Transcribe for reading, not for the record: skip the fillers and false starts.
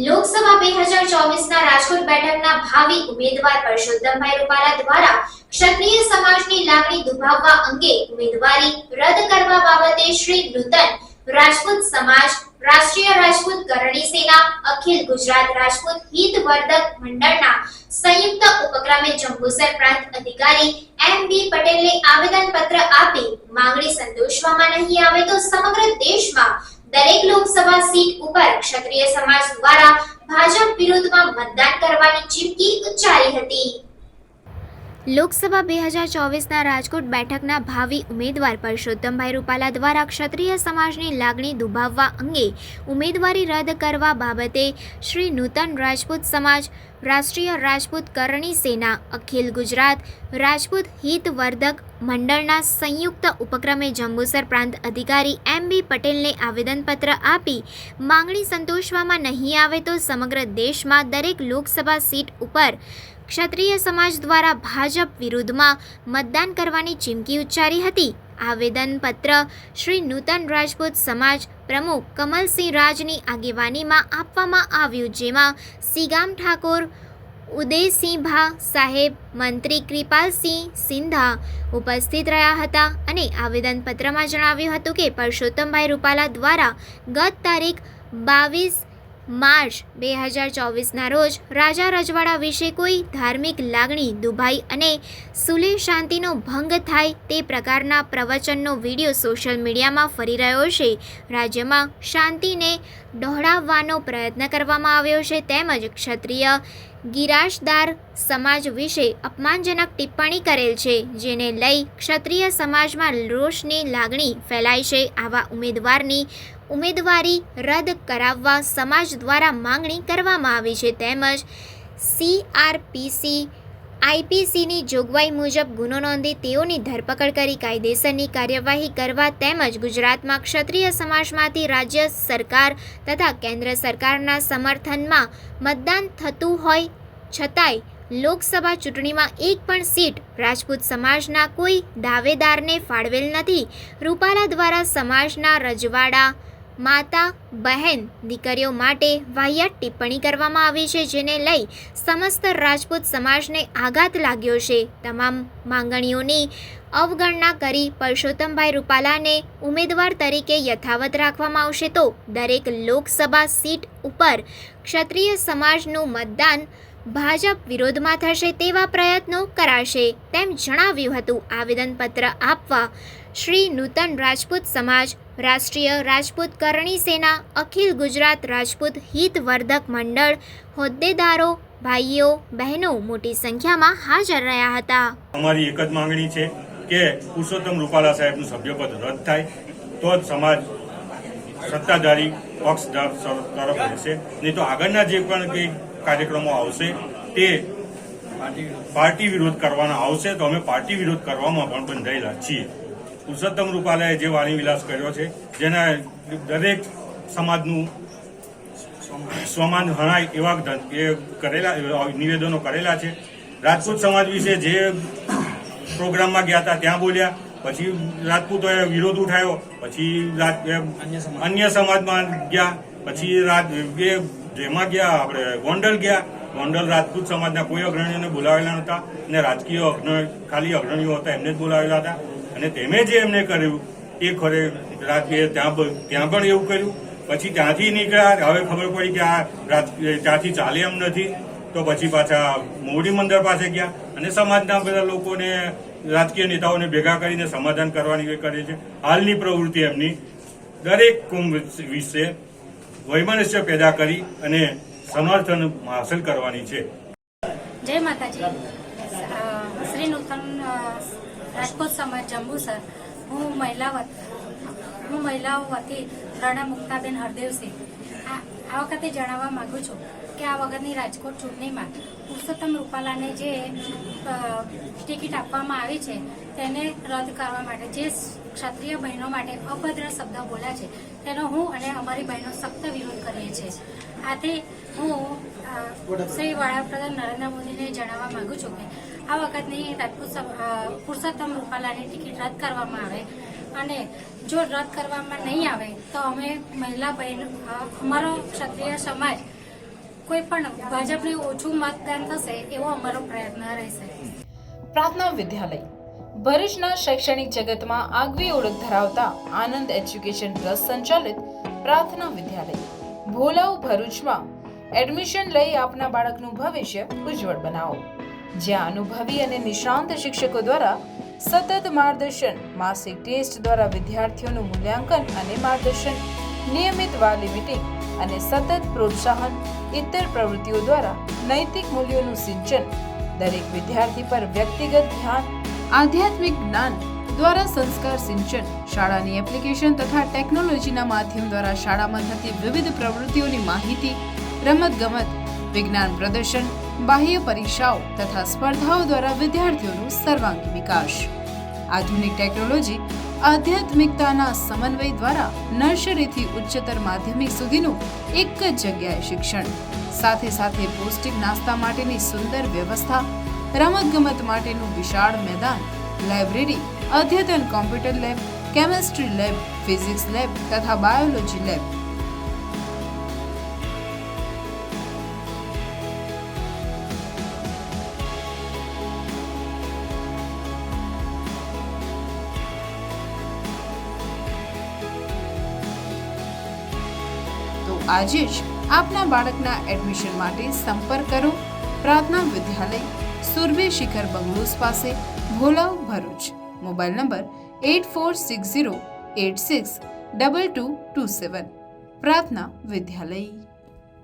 લોકસભા 2024ના રાજકોટ બેઠકના ભાવિ ઉમેદવાર પરસોત્તમભાઈ રૂપાલા દ્વારા ક્ષત્રિય સમાજની લાગણી દુભાવવા અંગે ઉમેદવારી રદ કરવા બાબતે શ્રી નૂતન રાજપૂત સમાજ, રાષ્ટ્રીય રાજપૂત કરણી સેના, અખિલ ગુજરાત રાજપૂત હિતવર્ધક મંડળના સંયુક્ત ઉપક્રમે જંબુસર પ્રાંત અધિકારી એમ.બી. પટેલને આવેદનપત્ર આપી માંગણી સંતોષવામાં નહીં આવે તો સમગ્ર દેશમાં દરેક લોકસભા સીટ ઉપર ક્ષત્રિય સમાજ દ્વારા ભાજપ વિરુદ્ધમાં મતદાન કરવાની ચીમકી ઉચ્ચારી હતી। લોકસભા 2024ના રાજકોટ બેઠકના ભાવિ ઉમેદવાર પરસોત્તમભાઈ રૂપાલા દ્વારા ક્ષત્રિય સમાજની લાગણી દુભાવવા અંગે ઉમેદવારી રદ કરવા બાબતે શ્રી નૂતન રાજપૂત સમાજ, રાષ્ટ્રીય રાજપૂત કરણી સેના, અખિલ ગુજરાત રાજપૂત હિતવર્ધક મંડળના સંયુક્ત ઉપક્રમે જંબુસર પ્રાંત અધિકારી એમ.બી. પટેલને આવેદનપત્ર આપી માંગણી સંતોષવામાં નહીં આવે તો સમગ્ર દેશમાં દરેક લોકસભા સીટ ઉપર ક્ષત્રિય સમાજ દ્વારા ભાજપ વિરુદ્ધમાં મતદાન કરવાની ચીમકી ઉચ્ચારી હતી। આવેદનપત્ર શ્રી નૂતન રાજપૂત સમાજ પ્રમુખ કમલસિંહ રાજની આગેવાનીમાં આપવામાં આવ્યું, જેમાં સીગામ ઠાકોર, ઉદયસિંહભા સાહેબ, મંત્રી કૃપાલસિંહ સિંધા ઉપસ્થિત રહ્યા હતા અને આવેદનપત્રમાં જણાવ્યું હતું કે પરસોત્તમભાઈ રૂપાલા દ્વારા ગત તારીખ 22 માર્ચ 2024ના રોજ રાજા રજવાડા વિશે કોઈ ધાર્મિક લાગણી દુભાઈ અને સુલેહ શાંતિનો ભંગ થાય તે પ્રકારના પ્રવચનનો વિડીયો સોશિયલ મીડિયામાં ફરી રહ્યો છે। રાજ્યમાં શાંતિને ડહોળાવવાનો પ્રયત્ન કરવામાં આવ્યો છે તેમજ ક્ષત્રિય ગિરાશદાર સમાજ વિશે અપમાનજનક ટિપ્પણી કરેલ છે, જેને લઈ ક્ષત્રિય સમાજમાં રોષની લાગણી ફેલાઈ છે। આવા ઉમેદવારની ઉમેદવારી રદ કરાવવા સમાજ દ્વારા માંગણી કરવામાં આવી છે તેમજ CRPC IPCની જોગવાઈ મુજબ ગુનો નોંધી તેઓની ધરપકડ કરી કાયદેસરની કાર્યવાહી કરવા તેમજ ગુજરાતમાં ક્ષત્રિય સમાજમાંથી રાજ્ય સરકાર તથા કેન્દ્ર સરકારના સમર્થનમાં મતદાન થતું હોય છતાંય લોકસભા ચૂંટણીમાં એક પણ સીટ રાજપૂત સમાજના કોઈ દાવેદારને ફાળવેલ નથી। રૂપાલા દ્વારા સમાજના રજવાડા, માતા, બહેન, દીકરીઓ માટે વાહિયાત ટિપ્પણી કરવામાં આવી છે, જેને લઈ સમસ્ત રાજપૂત સમાજને આઘાત લાગ્યો છે। તમામ માંગણીઓની અવગણના કરી પરસોત્તમભાઈ રૂપાલાને ઉમેદવાર તરીકે યથાવત રાખવામાં આવશે તો દરેક લોકસભા સીટ ઉપર ક્ષત્રિય સમાજનું મતદાન ભાજપ વિરોધમાં થશે તેવા પ્રયત્નો કરાશે તેમ જણાવ્યું હતું। આવેદનપત્ર આપવા શ્રી નૂતન રાજપૂત સમાજ, રાષ્ટ્રીય રાજપૂત કરણી સેના, અખિલ ગુજરાત રાજપૂત હિતવર્ધક મંડળ હોદ્દેદારો, ભાઈઓ બહેનો મોટી સંખ્યામાં હાજર રહ્યા હતા। અમારી એક જ માંગણી છે કે પુરુષોત્તમ રૂપાલા સાહેબનું સભ્યપદ રદ થાય તો જ સમાજ સત્તાધારી પક્ષ તરફ રહેશે, નહીં તો આગળના જે પણ કંઈ કાર્યક્રમો આવશે તે પાર્ટી વિરોધ કરવાના આવશે તો અમે પાર્ટી વિરોધ કરવામાં પણ બંધાયેલા છીએ। પુરુષોત્તમ રૂપાલાએ જે વાણી વિલાસ કર્યો છે, જેના દરેક સમાજનું સ્વમાન હણાય એવા કરેલા નિવેદનો કરેલા છે। રાજપૂત સમાજ વિશે જે પ્રોગ્રામમાં ગયા હતા ત્યાં બોલ્યા, પછી રાજપૂતોએ વિરોધ ઉઠાવ્યો, પછી અન્ય સમાજમાં ગયા, પછી જેમાં ગયા આપણે ગોંડલ ગયા, ગોંડલ રાજપૂત સમાજના કોઈ અગ્રણીઓને બોલાવેલા નહોતા અને રાજકીય ખાલી અગ્રણીઓ હતા એમને જ બોલાવેલા હતા અને તેમે જે એમને કર્યું એ ખરે ત્યાં પણ એવું કર્યું। પછી ત્યાંથી નીકળ્યા, હવે ખબર પડી કે આ ત્યાંથી ચાલે એમ નથી તો પછી પાછા મોવડી મંદિર પાસે ગયા અને સમાજના બધા લોકોને, રાજકીય નેતાઓને ભેગા કરીને સમાધાન કરવાની કરે છે। હાલની પ્રવૃત્તિ એમની દરેક કુંભ વિશે વૈમનસ્ય પેદા કરી અને સમર્થન હાંસલ કરવાની છે। જય માતાજી। શ્રી નૂતન રાજપૂત સમાજ જંબુસર, હું મહિલાઓ વતી રણા મુક્તાબેન હરદેવસિંહ આ વખતે જણાવવા માંગુ છું કે આ વખતની રાજકોટ ચૂંટણીમાં પુરુષોત્તમ રૂપાલાને જે ટિકિટ આપવામાં આવી છે તેને રદ કરવા માટે, જે ક્ષત્રિય બહેનો માટે અભદ્ર શબ્દ બોલ્યા છે તેનો હું અને અમારી બહેનો સખ્ત વિરોધ કરીએ છીએ। આથી હું શ્રી વડાપ્રધાન નરેન્દ્ર મોદીને જણાવવા માંગુ છું કે આ વખતની પુરુષોત્તમ રૂપાલાની ટિકિટ રદ કરવામાં આવે અને જો રદ કરવામાં નહીં આવે તો અમે મહિલા બહેનો, અમારો ક્ષત્રિય સમાજ કોઈ પણ ભાજપને ઓછું મતદાન થશે એવો અમારો પ્રયત્ન રહેશે. પ્રાર્થના વિદ્યાલય ભરૂચના શૈક્ષણિક જગતમાં આગવી ઓળખ ધરાવતા આનંદ એજ્યુકેશન ટ્રસ્ટ સંચાલિત પ્રાર્થના વિદ્યાલય ભોલાવ ભરૂચમાં એડમિશન લઈ આપના બાળકનું ભવિષ્ય ઉજ્જવળ બનાવો. જ્યાં અનુભવી અને નિષ્ણાંત શિક્ષકો દ્વારા સતત માર્ગદર્શન, માસિક ટેસ્ટ દ્વારા વિદ્યાર્થીઓનું મૂલ્યાંકન અને માર્ગદર્શન, નિયમિત વાલી મીટિંગ અને સતત પ્રોત્સાહન, ઇતર પ્રવૃત્તિઓ દ્વારા નૈતિક મૂલ્યોનું સિંચન, દરેક વિદ્યાર્થી પર વ્યક્તિગત ધ્યાન, આધ્યાત્મિક જ્ઞાન દ્વારા સંસ્કાર સિંચન, શાળાની એપ્લિકેશન તથા ટેકનોલોજીના માધ્યમ દ્વારા શાળામાં થતી વિવિધ પ્રવૃત્તિઓની માહિતી, રમતગમત, વિજ્ઞાન પ્રદર્શન, બાહ્ય પરીક્ષાઓ તથા સ્પર્ધાઓ દ્વારા વિદ્યાર્થીઓનું સર્વાંગી વિકાસ. આધુનિક ટેકનોલોજી, આધ્યાત્મિકતાના સમન્વય દ્વારા નર્સરીથી ઉચ્ચતર માધ્યમિક સુધીનું એક જ જગ્યાએ શિક્ષણ, સાથે સાથે પૌષ્ટિક નાસ્તા માટેની સુંદર વ્યવસ્થા, રમતગમત માટેનું વિશાળ મેદાન, લાઇબ્રેરી, અદ્યતન computer lab, chemistry lab, physics lab તથા બાયોલોજી લેબ. તો આજે જ આપના બાળકના એડમિશન માટે સંપર્ક કરો પ્રાર્થના વિદ્યાલય, સુરભી શિખર બંગલોઝ પાસે, ભોલાવ, ભરૂચ. Mobile number 8460862227. પ્રાર્થના વિદ્યાલય.